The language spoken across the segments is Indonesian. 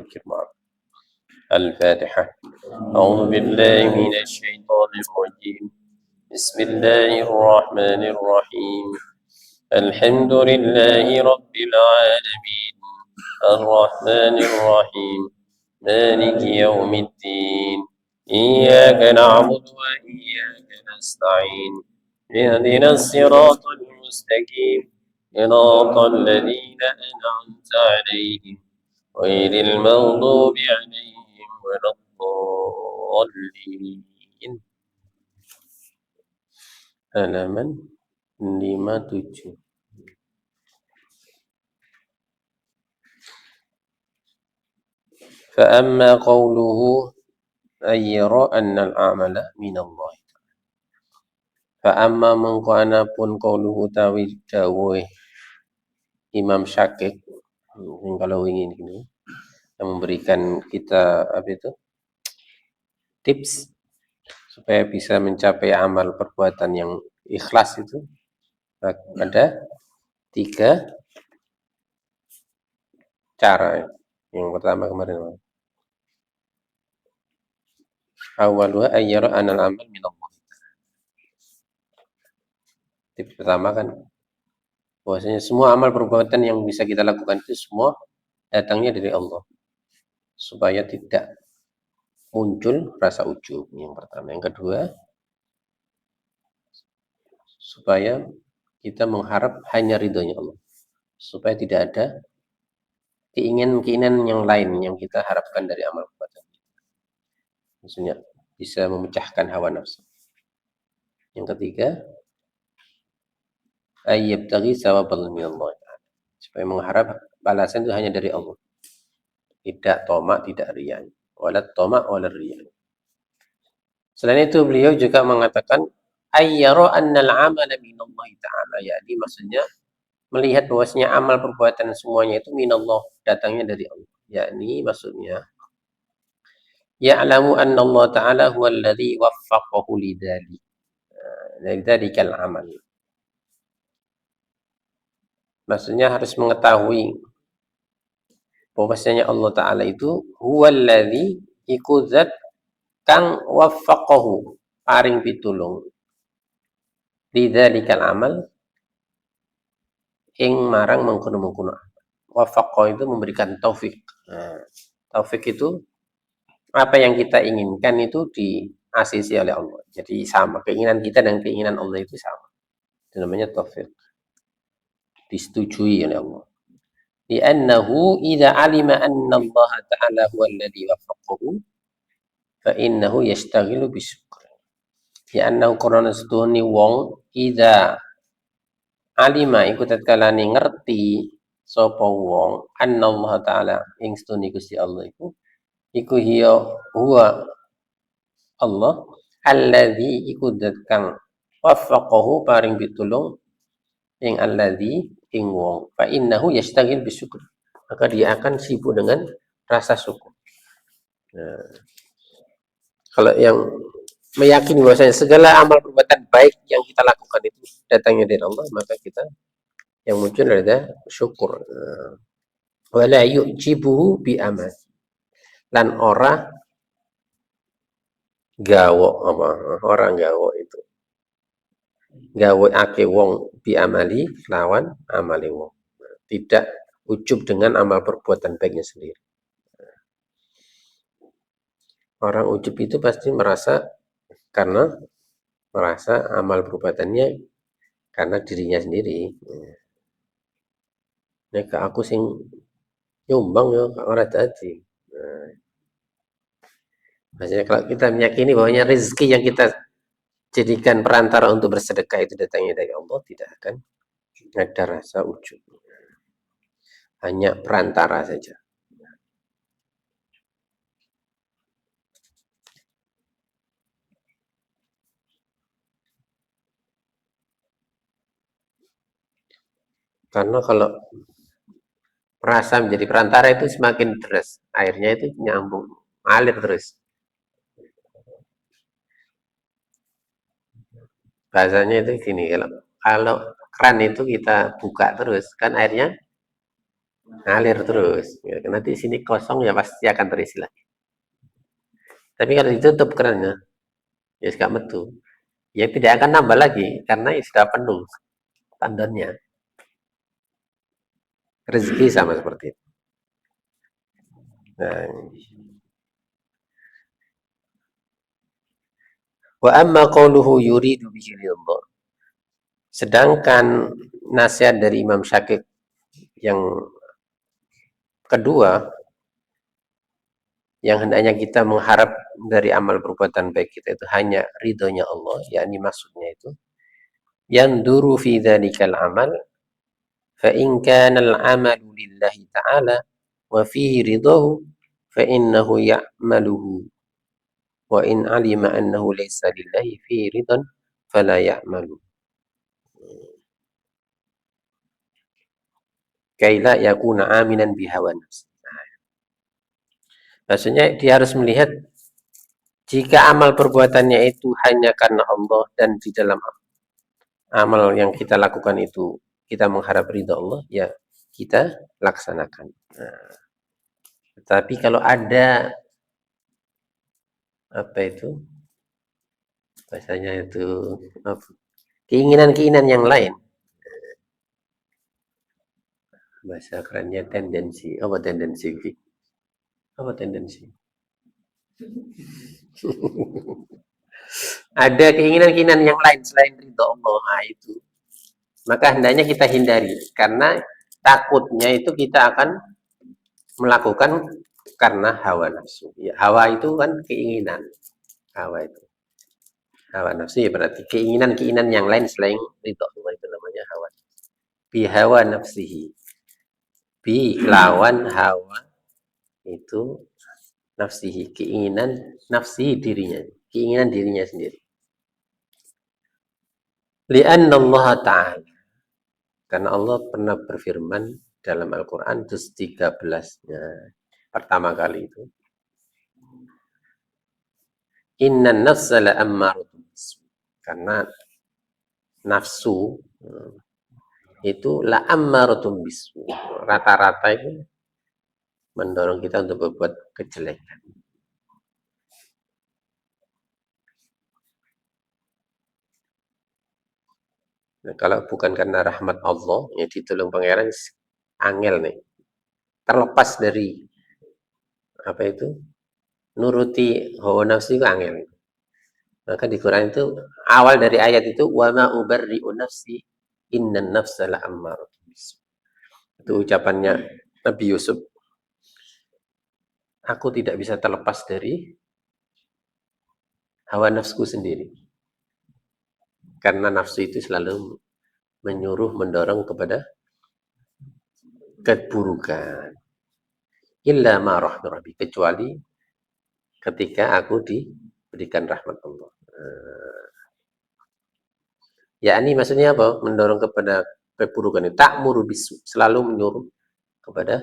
الكرام. الفاتحة. أعوذ بالله من الشيطان الرجيم. بسم الله الرحمن الرحيم. الحمد لله رب العالمين الرحمن الرحيم مالك يوم الدين إياك نعبد وإياك نستعين اهدنا الصراط المستقيم صراط الذين أنعمت عليهم غير المغضوب عليهم ولا الضالين. Halaman 57. فأما قوله أن يرى أن العمل من الله. Fa'amma mengko anapun qauluhu tawi dawuh Imam Syakik yang kalau ingin ini yang memberikan kita apa itu tips supaya bisa mencapai amal perbuatan yang ikhlas itu ada 3 cara. Yang pertama kemarin awalnya ayyara anal amal min Allah. Tips pertama kan bahwasanya semua amal perbuatan yang bisa kita lakukan itu semua datangnya dari Allah. Supaya tidak muncul rasa ujub yang pertama. Yang kedua, supaya kita mengharap hanya ridhonya Allah. Supaya tidak ada keinginan-keinginan yang lain yang kita harapkan dari amal perbuatan. Maksudnya bisa memecahkan hawa nafsu. Yang ketiga, ayyabtaghi sawabal minallah. Supaya mengharap balasan itu hanya dari Allah. Tidak tomak, tidak riya. Walat tomak, walat riya. Selain itu beliau juga mengatakan ayyara annal amala minallah ta'ala. Jadi maksudnya melihat bahwasanya amal perbuatan semuanya itu minallah, datangnya dari Allah. Yakni maksudnya ya'lamu anna Allah ta'ala huwa alladhi waffaqahu lidzalikal amal. Maksudnya harus mengetahui bahwasanya Allah Ta'ala itu huwallazi iku zat kang waffaqahu paring pitulung lidzalikal amal ing marang mengkono-mengkono. Waffaqah itu memberikan taufik. Nah, taufik itu apa yang kita inginkan itu diasisi oleh Allah. Jadi sama, keinginan kita dan keinginan Allah itu sama. Itu namanya taufik. Disetujui oleh Allah. Li'annahu idza alima anna Allah Ta'ala huwa alladhi waffaqahu fa innahu yashtaghilu bisyukr. Li'annahu qarana setuni wong idza alima iku tatkala ngerti sapa wong anna Allah Ta'ala ing setuni Gusti Allah iku hiya huwa Allah alladzi iku zat kang waffaqahu paring pitulung ing alladzi ing wong fa innahu yastaghil bisyukur, maka dia akan sibuk dengan rasa syukur. Nah, kalau yang meyakini bahwasanya segala amal perbuatan baik yang kita lakukan itu datangnya dari Allah, maka kita yang muncul adalah syukur. Wala yujibuhu bi amal, lan ora gawo apa orang gawo itu gawe ake wong bi amali lawan amali wong, tidak ujub dengan amal perbuatan baiknya sendiri. Orang ujub itu pasti merasa karena merasa amal perbuatannya karena dirinya sendiri. Nek aku sing nyumbang ya ora dadi. Maksudnya kalau kita meyakini bahwanya rezeki yang kita jadikan perantara untuk bersedekah itu datangnya dari Allah, tidak akan ada rasa ujub. Hanya perantara saja. Karena kalau merasa menjadi perantara itu semakin deras, airnya itu nyambung, ngalir terus. Bahasanya itu gini, kalau keran itu kita buka terus, kan airnya ngalir terus. Ya, nanti sini kosong ya pasti akan terisi lagi. Tapi kalau ditutup kerannya, ya gak metu. Ya tidak akan nambah lagi karena sudah penuh tandanya. Rezeki sama seperti itu. Nah, wa amma qawluhu yuridu bihi ridha. Sedangkan nasihat dari Imam Syakik yang kedua, yang hendaknya kita mengharap dari amal perbuatan baik kita itu hanya ridhonya Allah, yakni maksudnya itu yanduru fi dzalikal amal fa in kana al amalu lillahi ta'ala wa fihi ridahu fa innahu ya'maluhu wa in alima annahu laysa lillahi fihi ridan fala ya'malu kaila yakuna aminan bihawa nafsi. Maksudnya dia harus melihat jika amal perbuatannya itu hanya karena Allah dan di dalam amal yang kita lakukan itu kita mengharap ridha Allah, ya kita laksanakan. Nah, tetapi kalau ada apa itu bahasanya itu keinginan-keinginan yang lain, bahasa kerennya tendensi, apa tendensi? Apa tendensi? Ada keinginan-keinginan yang lain selain ridha Allah, nah itu maka hendaknya kita hindari karena takutnya itu kita akan melakukan karena hawa nafsu. Ya, hawa itu kan keinginan. Hawa itu. Hawa nafsu ya berarti keinginan-keinginan yang lain selain ridho Allah itu namanya hawa. Bi hawa nafsihi. Bi lawan hawa itu nafsihi. Keinginan nafsihi dirinya. Keinginan dirinya sendiri. Lianna Allah Ta'ala. Karena Allah pernah berfirman dalam Al-Quran juz 13-nya. Pertama kali itu. Inna nafsa la ammaratun bisu. Karena nafsu itu la ammaratun bisu. Rata-rata itu mendorong kita untuk berbuat kejelekan. Nah, kalau bukan karena rahmat Allah, ya ditolong pangeran angel nih. Terlepas dari apa itu nuruti hawa nafsu itu angel. Maka di Quran itu awal dari ayat itu wa ma ubarri'u nafsi innan nafsa la ammaratun bisu. Itu ucapannya Nabi Yusuf. Aku tidak bisa terlepas dari hawa nafsuku sendiri. Karena nafsu itu selalu menyuruh, mendorong kepada keburukan. Illa ma rahmi kecuali ketika aku diberikan rahmat Allah. Ya ini maksudnya apa? Mendorong kepada keburukan. Ta'muru bisu, selalu menyuruh kepada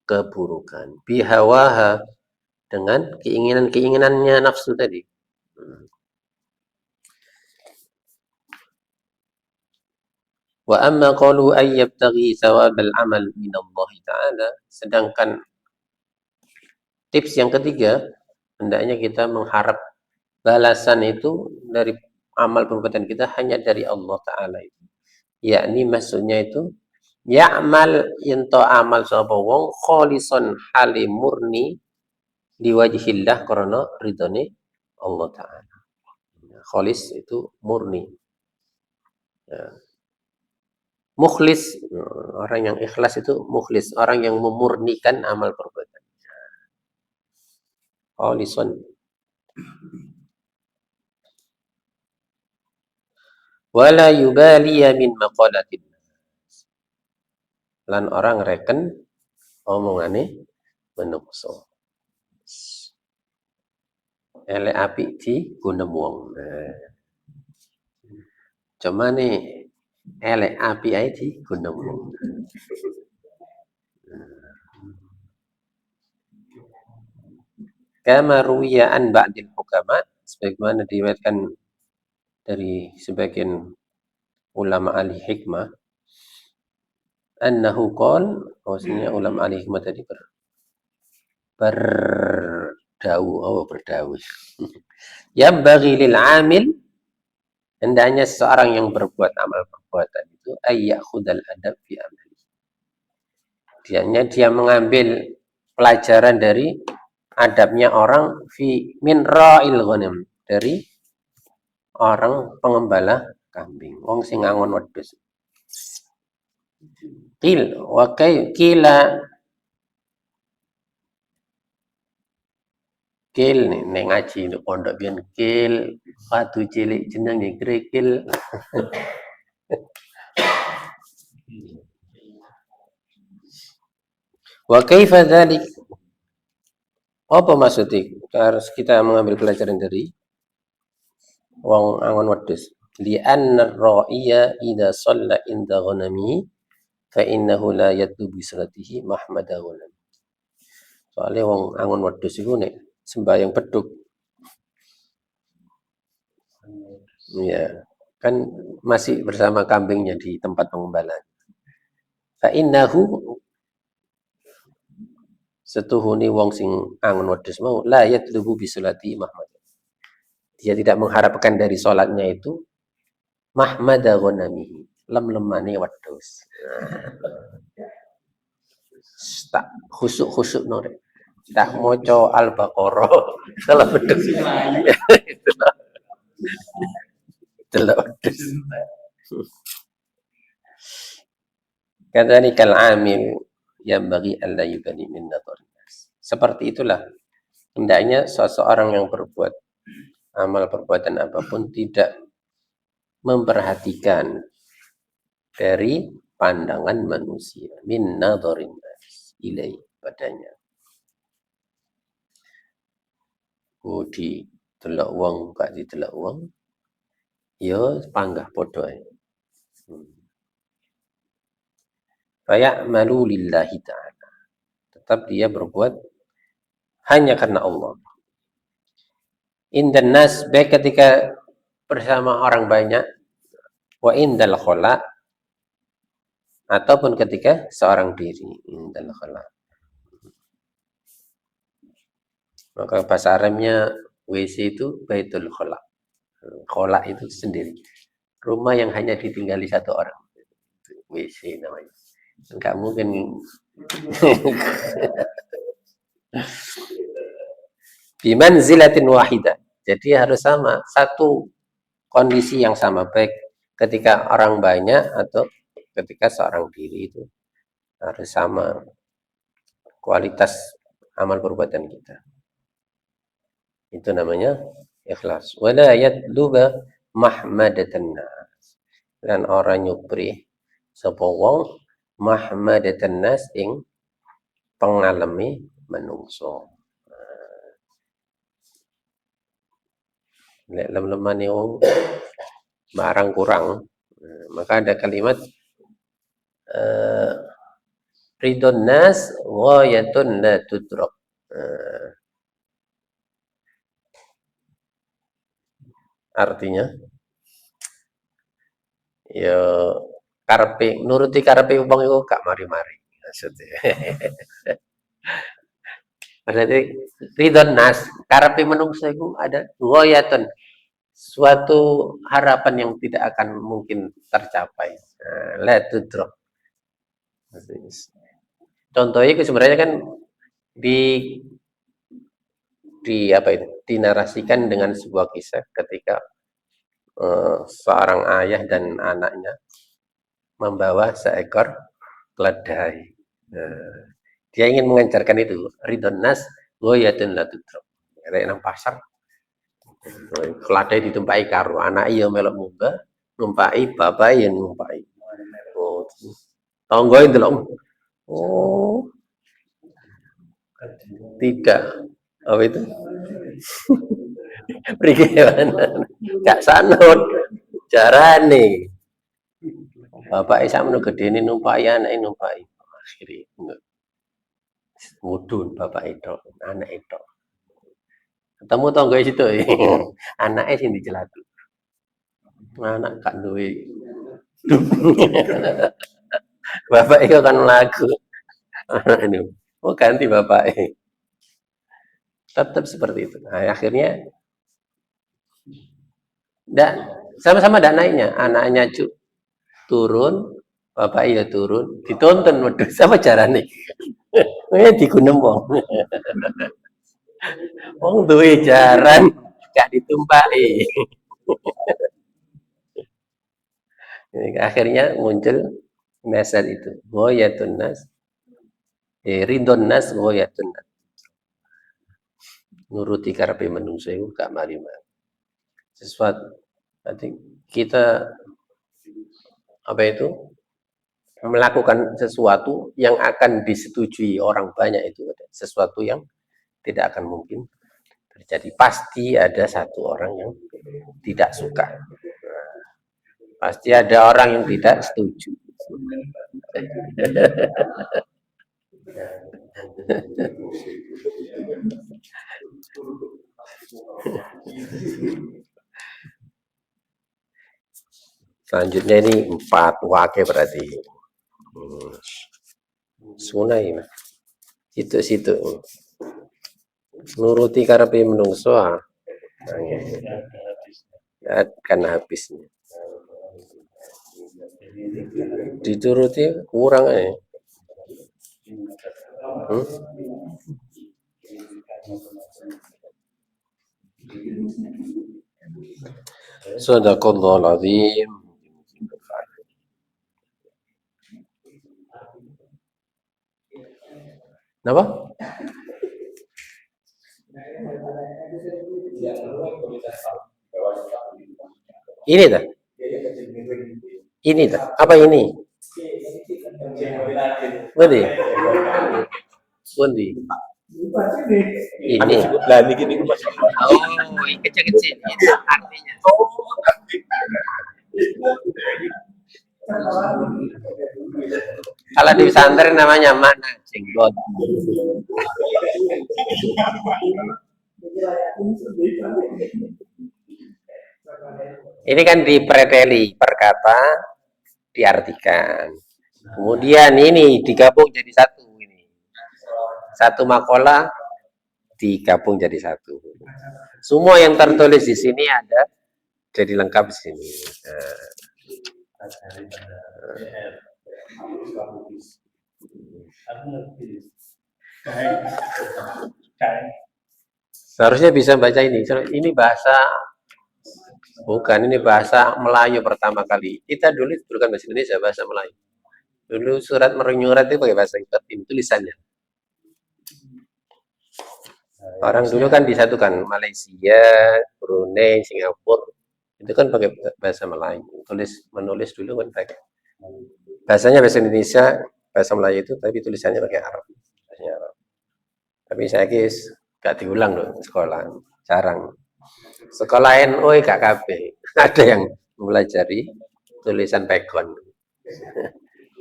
keburukan. Bihawaha, dengan keinginan-keinginannya nafsu tadi. Wa amma qalu ay yabtaghi thawabal amal min Allah Ta'ala. Sedangkan tips yang ketiga, hendaknya kita mengharap balasan itu dari amal perbuatan kita hanya dari Allah Ta'ala itu. Yakni maksudnya itu ya'mal yanto amal sapa wong kholisan hali murni diwajihillah karena ridhone Allah Ta'ala. Kholis itu murni. Ya. Mukhlis, orang yang ikhlas itu mukhlis, orang yang memurnikan amal perbuatan. Kholisan. Wala yubaliya min maqalatin. Lan orang reken omongane menungso. Elek apik di gunem wong. Cuma nih elek apik ae di gunem wong. Kama ruwiya an ba'dil hukama, sebagaimana diriwayatkan dari sebagian ulama ahli hikmah, annahu qol, bahwasanya ulama ahli hikmah tadi berdawuh. Yang bagi lil amil, hendaknya seorang yang berbuat amal perbuatan itu ayyakhudal adab fi amali. Dia mengambil pelajaran dari adabnya orang fi min ra'il ghanam, dari orang pengembala kambing, wong sing ngangon wedhus. Kila kil nek ngaji nduk pondok biyen kil watu cilik jenenge krikil. Wa kaifa dzalik? Apa maksudnya? Harus kita mengambil pelajaran dari wong angon wedhus. Li'anna ar-ra'iya idza shalla inda ghanami fa innahu la yatlu bi salatihi mahmada ghanam. Soalnya wong angon wedhus iku nek sembahyang beduk. Ya, kan masih bersama kambingnya di tempat pengembalaan. Fa innahu setuhuni wong sing angon wedhus mau la yatlubu bi salati mahmad. Dia tidak mengharapkan dari salatnya itu mahmada ghanamihi, lem-lemane wedhus. Tak khusuk-khusuk nore. Tak maca Al-Baqarah salah wedhus. Delok wedhus. Kadzalikal amil yang bagi alla yubani min nadhar. Seperti itulah hendaknya seseorang yang berbuat amal perbuatan apapun tidak memperhatikan dari pandangan manusia min nadharin ilai padanya. Di delok wong gak didelok wong ya panggah padha ae. Faya'malu lillahi ta'ala. Tetap dia berbuat hanya karena Allah. Indan nas, baik ketika bersama orang banyak, wa indal khala, ataupun ketika seorang diri, indal khala. Maka bahasa Arabnya WC itu baitul khala. Khala itu sendiri. Rumah yang hanya ditinggali satu orang. WC namanya. Enggak mungkin. Bimanzilatin wahidah. Jadi harus sama, satu kondisi yang sama, baik ketika orang banyak atau ketika seorang diri, itu harus sama kualitas amal perbuatan kita. Itu namanya ikhlas. Wala yatluba mahmadatan nas. Dan orang nyupri sapa wong mahmadatan nas ing pengalami menungso. Lek lem-lemane wong barang kurang, maka ada kalimat ridon nas ghayatun la tudrak. Artinya ya karepe nuruti karepe wong iku gak mari-mari maksudnya. Berarti ridon nas karepe menungso iku ada ghayatun, suatu harapan yang tidak akan mungkin tercapai. La tudrak. Contohnya itu sebenarnya kan di apa itu dinarasikan dengan sebuah kisah ketika seorang ayah dan anaknya membawa seekor keledai. Dia ingin mengajarkan itu ridon nas ghayatun la tudrak. Kayak nang pasar keledai ditumpai karo anak iya melok munggah numpai bapak yang numpai. Oh, tonggo ndelok. Oh, tidak. Apa itu? Prigewanan. Gak sanut. Jarane. Bapak sakmono gedene numpai anake numpai. Akhire mudun bapak itu, anak itu. Ketemu tangga situ. Anake sing dicelatu. Anak gak duwe. Bapak itu kan lagu. Ini, oh ganti bapak. Tetap seperti itu. Nah, akhirnya enggak, sama-sama enggak naiknya. Anaknya turun, bapak iya turun, ditonton, waduh, sama caranya. Di gunung wong. Wong duwe jaran, gak ditumpaki. Akhirnya muncul nasar itu. Ghoyatun nas, ridon nas ghoyatun nas. Nuruti karepe menungso iku gak mari-mari. Sesuatu nanti kita apa itu melakukan sesuatu yang akan disetujui orang banyak itu sesuatu yang tidak akan mungkin terjadi. Pasti ada satu orang yang tidak suka. Pasti ada orang yang tidak setuju. Selanjutnya ini 4 wake berarti. Sunai. Situ-situ. Nuruti karepe menungso kan habisnya. Dituruti kurang aja. Sadaqallahul azim. Kenapa? Ini dah. Ini dah. Apa ini? Pundi? Pundi? Ini. Oh, kecil-kecil. Itu artinya. Kalau di pesantren namanya mana? Jenggot. Ini kan dipreteli perkata diartikan. Kemudian ini digabung jadi satu ini. Satu makola digabung jadi satu. Semua yang tertulis di sini ada jadi lengkap di sini. Seharusnya bisa baca ini. Ini bahasa bukan, ini bahasa Melayu pertama kali. Kita dulu kan bahasa Indonesia, bahasa Melayu. Dulu surat menyurat itu pakai bahasa ini tulisannya. Orang dulu kan disatukan Malaysia, Brunei, Singapura. Itu kan pakai bahasa Melayu. Menulis dulu kan pakai. Bahasanya bahasa Indonesia, bahasa Melayu itu, tapi tulisannya pakai Arab. Tapi saya gak diulang loh sekolah, jarang. Sekolah NU gak KB, ada yang mempelajari tulisan pegon.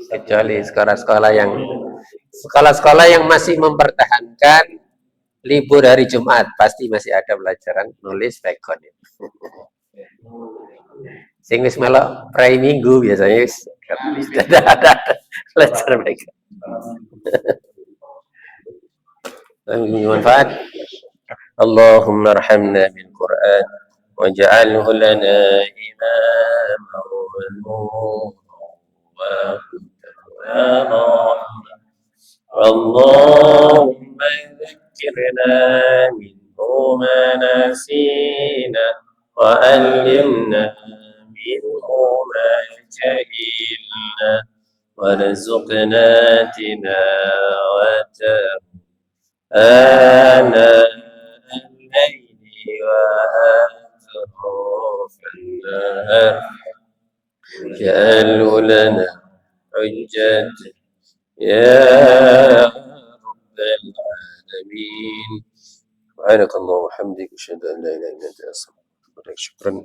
Kecuali sekolah-sekolah yang masih mempertahankan libur hari Jumat, pasti masih ada pelajaran nulis pegon. Sing wis melok prai minggu biasanya wis ada pelajaran pegon. Manfaat. Allahumma arhamna bil Qur'an waj'alhu lana imama wa nuran wa Allahumma dhakkirna minhu ma nasina wa allimna minhu ma jahilna warzuqna tilawatahu آناء الليل وأطراف النهار اجعله لنا حجة يا رب العالمين سبحانك اللهم وبحمدك أشهد أن لا إله إلا أنت أستغفرك. شكرا.